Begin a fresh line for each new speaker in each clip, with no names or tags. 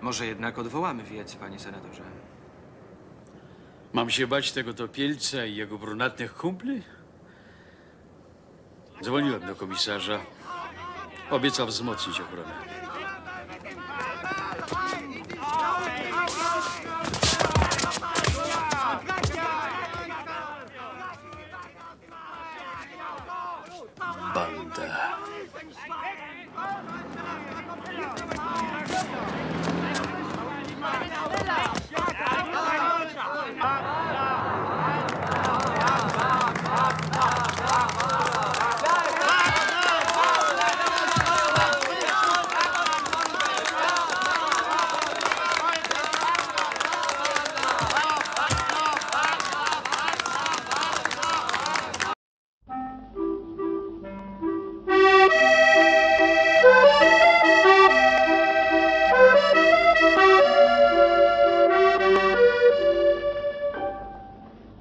Może jednak odwołamy wiec, panie senatorze.
Mam się bać tego topielca i jego brunatnych kumpli? Dzwoniłem do komisarza. Obiecał wzmocnić ochronę. Banda.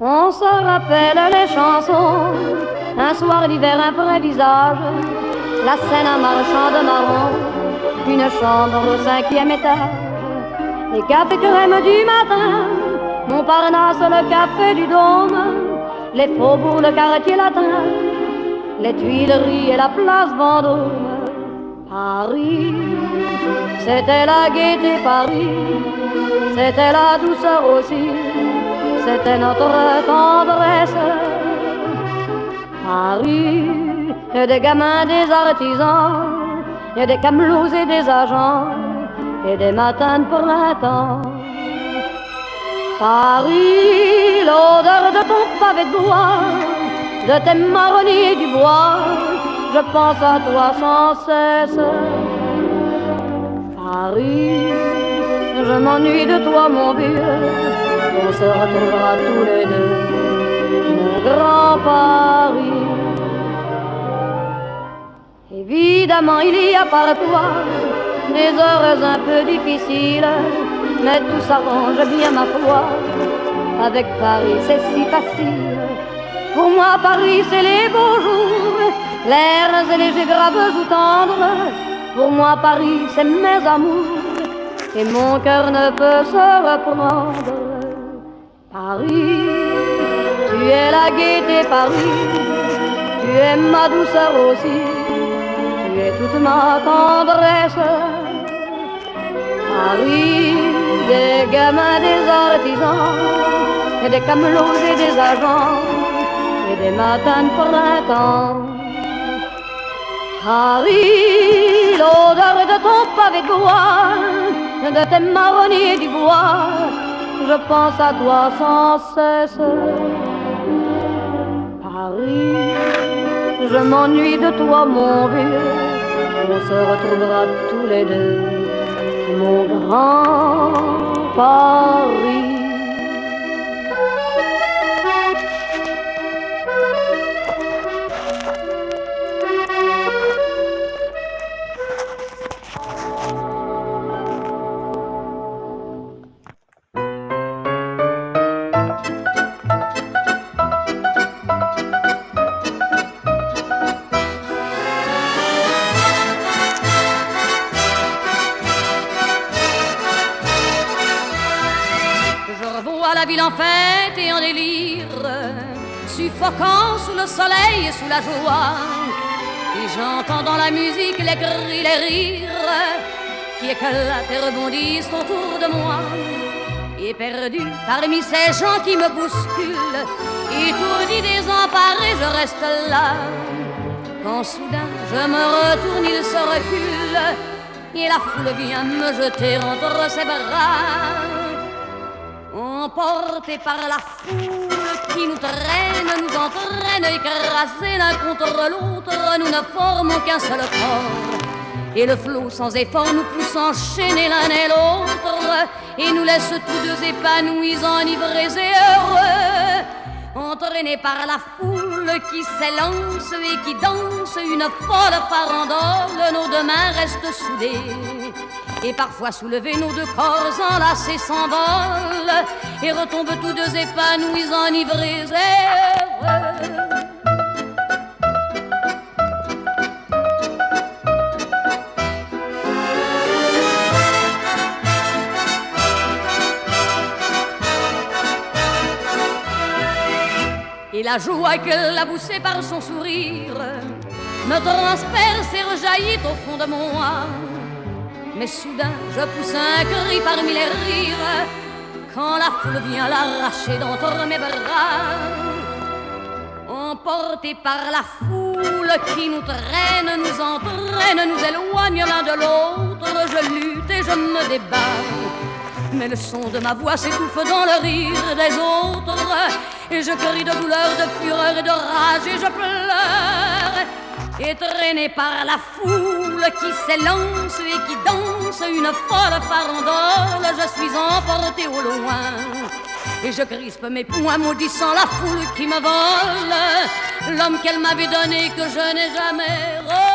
On se rappelle les chansons, un soir d'hiver, un vrai visage, la scène un marchand de marron, une chambre au 5e étage, les cafés crème du matin, Montparnasse, le café du Dôme, les faubourgs, le quartier latin, les Tuileries et la place Vendôme. Paris, c'était la gaieté, Paris, c'était la douceur aussi. C'était notre tendresse. Paris, il y a des gamins, des artisans, il y a des camelots et des agents, et des matins de printemps. Paris, l'odeur de ton pavé de bois, de tes marronniers du bois, je pense à toi sans cesse. Paris, je m'ennuie de toi, mon vieux. On se retrouvera tous les deux, mon grand Paris. Évidemment, il y a par toi des heures un peu difficiles, mais tout s'arrange bien, ma foi. Avec Paris, c'est si facile. Pour moi, Paris, c'est les beaux jours, l'air est léger, graves ou tendre. Pour moi, Paris, c'est mes amours, et mon cœur ne peut se reprendre. Paris, tu es la gaieté, Paris, tu es ma douceur aussi, tu es toute ma tendresse. Paris, des gamins, des artisans, et des camelots et des agents, et des matins de printemps. Paris, l'odeur de ton pavé de bois, de tes marronniers du bois, je pense à toi sans cesse. Paris, je m'ennuie de toi, mon vieux. On se retrouvera tous les deux, mon grand Paris.
La ville en fête et en délire, suffocant sous le soleil et sous la joie. Et j'entends dans la musique les cris, les rires qui éclatent et rebondissent autour de moi. Et perdu parmi ces gens qui me bousculent, étourdi, désemparé, je reste là. Quand soudain je me retourne, il se recule, et la foule vient me jeter entre ses bras. Emportés par la foule qui nous traîne, nous entraîne, écrasés l'un contre l'autre, nous ne formons qu'un seul corps. Et le flot sans effort nous pousse enchaîner l'un et l'autre, et nous laisse tous deux épanouis, enivrés et heureux. Entraînés par la foule qui s'élance et qui danse une folle farandole, nos deux mains restent soudées. Et parfois soulevés, nos deux corps enlacés s'envolent et retombent tous deux épanouis, enivrés et heureux. la joie qu'elle a poussée par son sourire me transperce et rejaillit au fond de moi. Mais soudain, je pousse un cri parmi les rires quand la foule vient l'arracher d'entre mes bras. Emportés par la foule qui nous traîne, nous entraîne, nous éloigne l'un de l'autre, je lutte et je me débat. Mais le son de ma voix s'étouffe dans le rire des autres, et je crie de douleur, de fureur et de rage, et je pleure. Et traîné par la foule qui s'élance et qui danse une folle farandole, je suis emporté au loin. Et je crispe mes poings maudissant la foule qui me vole l'homme qu'elle m'avait donné que je n'ai jamais revu.